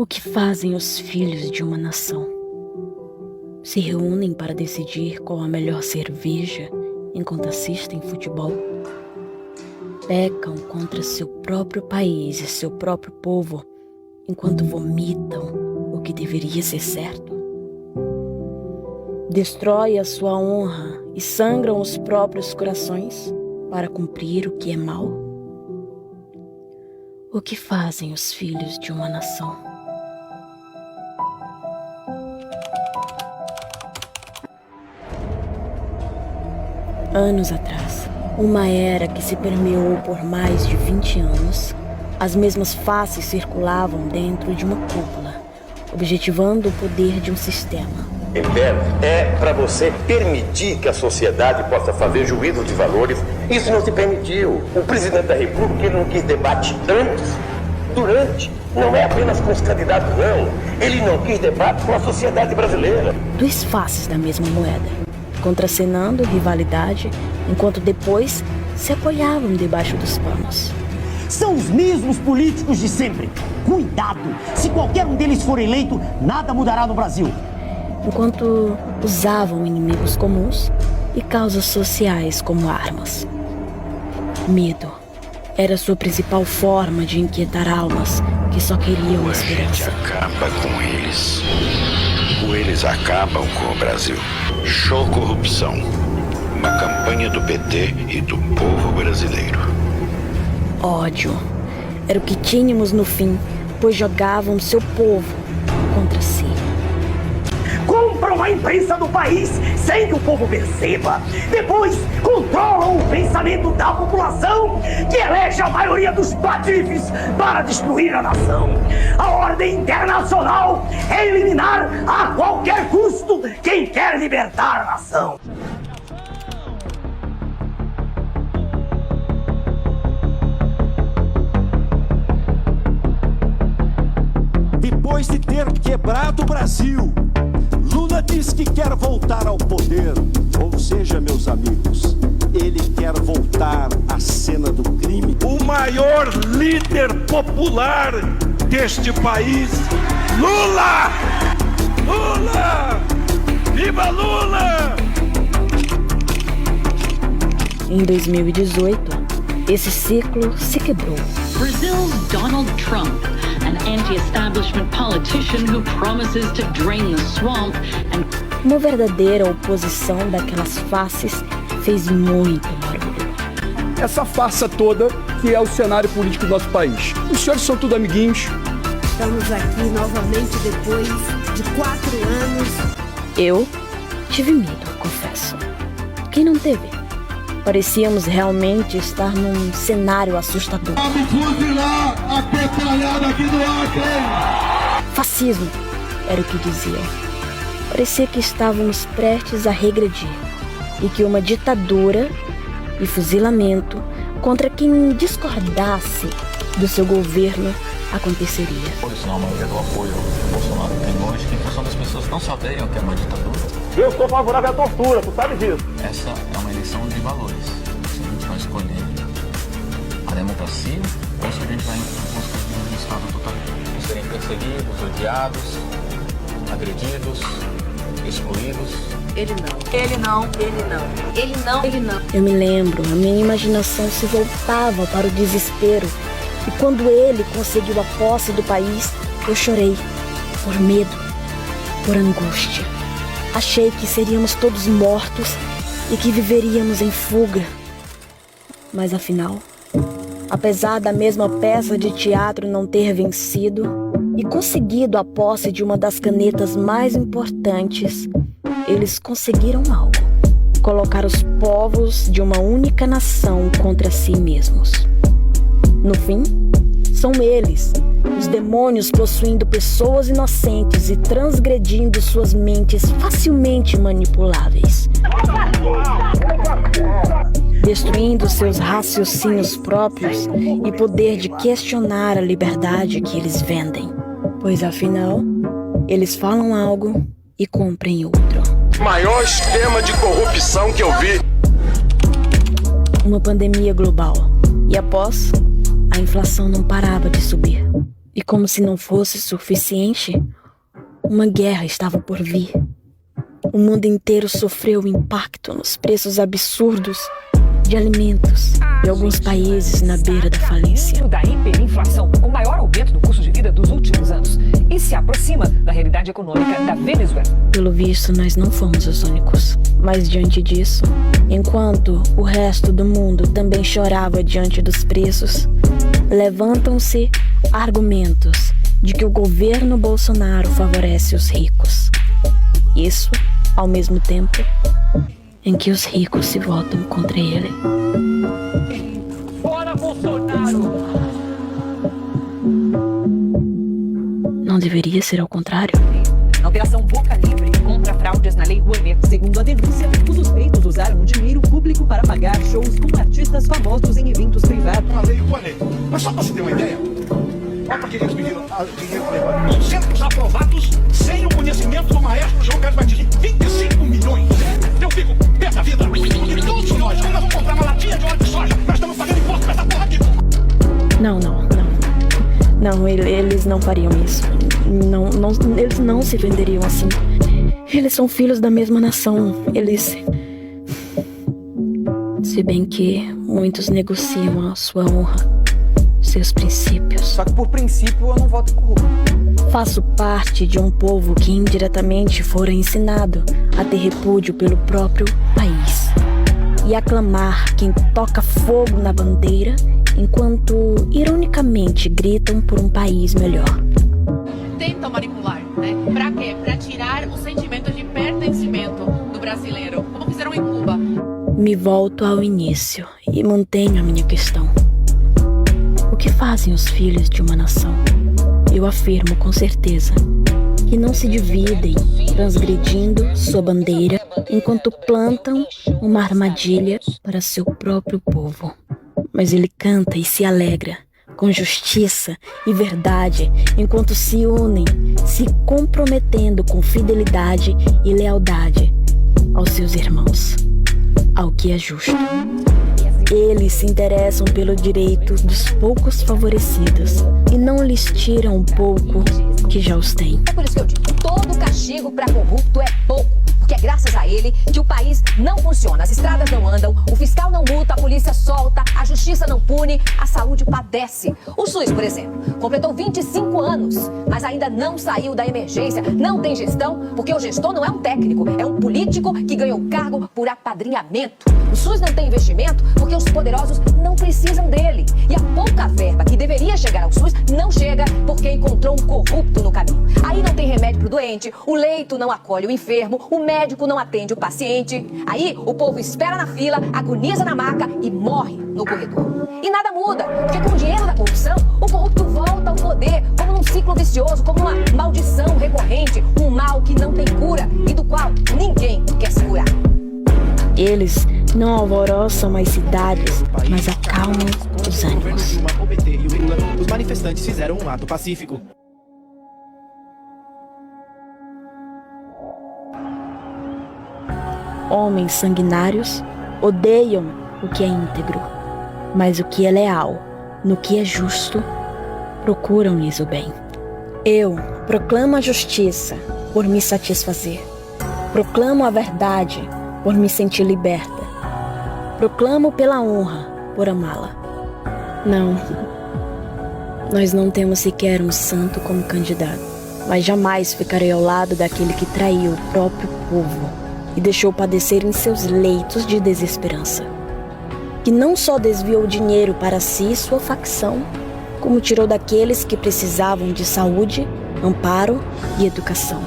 O que fazem os filhos de uma nação? Se reúnem para decidir qual a melhor cerveja enquanto assistem futebol? Pecam contra seu próprio país e seu próprio povo enquanto vomitam o que deveria ser certo? Destrói a sua honra e sangram os próprios corações para cumprir o que é mal? O que fazem os filhos de uma nação? Anos atrás, uma era que se permeou por mais de 20 anos, as mesmas faces circulavam dentro de uma cúpula, objetivando o poder de um sistema. É para você permitir que a sociedade possa fazer juízo de valores. Isso não se permitiu. O presidente da República ele não quis debate antes, durante. Não é apenas com os candidatos, não. Ele não quis debate com a sociedade brasileira. Duas faces da mesma moeda, contracenando rivalidade, enquanto depois se apoiavam debaixo dos panos. São os mesmos políticos de sempre. Cuidado! Se qualquer um deles for eleito, nada mudará no Brasil. Enquanto usavam inimigos comuns e causas sociais como armas. Medo era sua principal forma de inquietar almas que só queriam a esperança. A gente acaba com eles. Ou eles acabam com o Brasil. Show Corrupção. Uma campanha do PT e do povo brasileiro. Ódio era o que tínhamos no fim, pois jogavam seu povo contra si. Compram a imprensa do país sem que o povo perceba. Depois controlam o pensamento da população, que elege a maioria dos patifes para destruir a nação. A ordem internacional é eliminar a qualquer custo quem quer libertar a nação. Depois de ter quebrado o Brasil, Lula diz que quer voltar ao poder. Ou seja, meus amigos, ele quer voltar à cena do crime. O maior líder popular deste país, Lula! Lula! Viva Lula! Em 2018, esse ciclo se quebrou. Brazil's Donald Trump, an anti-establishment politician who promises to drain the swamp and... Uma verdadeira oposição daquelas faces fez muito barulho. Essa farsa toda que é o cenário político do nosso país. Os senhores são tudo amiguinhos. Estamos aqui novamente depois de 4 anos. Eu tive medo, confesso. Quem não teve? Parecíamos realmente estar num cenário assustador. Vamos fuzilar a petralhada aqui do Acre! Fascismo era o que diziam. Parecia que estávamos prestes a regredir e que uma ditadura e fuzilamento contra quem discordasse do seu governo aconteceria. Senão a maioria do apoio do Bolsonaro tem longe que em função das pessoas não saberiam que é uma ditadura. Eu sou favorável à tortura, tu sabe disso. Essa é uma eleição de valores. Se a gente vai escolher a democracia ou se a gente vai buscar um estado totalitário. Serem perseguidos, odiados, agredidos, excluídos. Ele não. Eu me lembro, a minha imaginação se voltava para o desespero. E quando ele conseguiu a posse do país, eu chorei. Por medo, por angústia. Achei que seríamos todos mortos e que viveríamos em fuga. Mas afinal, apesar da mesma peça de teatro não ter vencido e conseguido a posse de uma das canetas mais importantes, eles conseguiram algo: colocar os povos de uma única nação contra si mesmos. No fim, são eles, os demônios, possuindo pessoas inocentes e transgredindo suas mentes facilmente manipuláveis, destruindo seus raciocínios próprios e poder de questionar a liberdade que eles vendem. Pois afinal, eles falam algo e cumprem outro. Maior esquema de corrupção que eu vi. Uma pandemia global. E após, a inflação não parava de subir. E como se não fosse suficiente, uma guerra estava por vir. O mundo inteiro sofreu o impacto nos preços absurdos de alimentos e alguns países na beira da falência. Da hiperinflação, o maior aumento do custo de vida dos últimos anos, e se aproxima da realidade econômica da Venezuela. Pelo visto, nós não fomos os únicos. Mas diante disso, enquanto o resto do mundo também chorava diante dos preços, levantam-se argumentos de que o governo Bolsonaro favorece os ricos. Isso, ao mesmo tempo em que os ricos se voltam contra ele. Fora Bolsonaro! Não deveria ser ao contrário? A Operação Boca Livre contra fraudes na Lei Rouanet. Segundo a denúncia, os suspeitos usaram o dinheiro público para pagar shows com artistas famosos em eventos privados. A Lei Rouanet. Mas só pra você ter uma ideia, olha pra que eles pediram dinheiro para levar. Concertos aprovados sem o conhecimento do maestro João Carlos Batista. 25 milhões. Eu fico pé da vida. E todos nós, quando nós vamos comprar uma latinha de óleo de soja, nós estamos pagando imposto pra essa porra aqui. Não, eles não fariam isso. Eles não se venderiam assim. Eles são filhos da mesma nação. Se bem que muitos negociam a sua honra, seus princípios. Só que por princípio eu não voto em corrupto. Faço parte de um povo que indiretamente fora ensinado a ter repúdio pelo próprio país e aclamar quem toca fogo na bandeira, enquanto ironicamente gritam por um país melhor. Tentam manipular, né? Pra quê? Pra tirar o sentimento de pertencimento do brasileiro, como fizeram em Cuba. Me volto ao início e mantenho a minha questão. O que fazem os filhos de uma nação? Eu afirmo com certeza que não se dividem transgredindo sua bandeira enquanto plantam uma armadilha para seu próprio povo. Mas ele canta e se alegra com justiça e verdade enquanto se unem, se comprometendo com fidelidade e lealdade aos seus irmãos, ao que é justo. Eles se interessam pelo direito dos poucos favorecidos e não lhes tiram um pouco que já os têm. É por isso que eu digo, todo castigo para corrupto é pouco, porque é graças a ele que o país não funciona, as estradas não andam, o fiscal não multa, a polícia solta, a justiça não pune, a saúde padece. O SUS, por exemplo, completou 25 anos, mas ainda não saiu da emergência, não tem gestão, porque o gestor não é um técnico, é um político que ganhou cargo por apadrinhamento. O SUS não tem investimento porque os poderosos não precisam dele. E a pouca verba que deveria chegar ao SUS não chega porque encontrou um corrupto no caminho. Aí não tem remédio pro doente, o leito não acolhe o enfermo, o médico não atende o paciente. Aí o povo espera na fila, agoniza na maca e morre no corredor. E nada muda, porque com o dinheiro da corrupção, o corrupto volta ao poder como num ciclo vicioso, como uma maldição recorrente, um mal que não tem cura e do qual ninguém quer se curar. Eles não alvoroçam as cidades, mas acalmam os ânimos. Os manifestantes fizeram um ato pacífico. Homens sanguinários odeiam o que é íntegro, mas o que é leal, no que é justo, procuram-lhes o bem. Eu proclamo a justiça por me satisfazer. Proclamo a verdade por me sentir liberta. Proclamo pela honra por amá-la. Não, nós não temos sequer um santo como candidato, mas jamais ficarei ao lado daquele que traiu o próprio povo e deixou padecer em seus leitos de desesperança, que não só desviou dinheiro para si e sua facção, como tirou daqueles que precisavam de saúde, amparo e educação.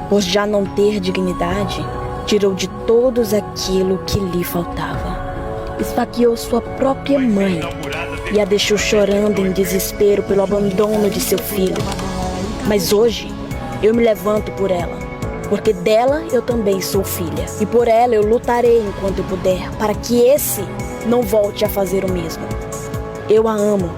Por já não ter dignidade, tirou de todos aquilo que lhe faltava. Esfaqueou sua própria mãe e a deixou chorando em desespero pelo abandono de seu filho. Mas hoje eu me levanto por ela, porque dela eu também sou filha. E por ela eu lutarei enquanto eu puder, para que esse não volte a fazer o mesmo. Eu a amo.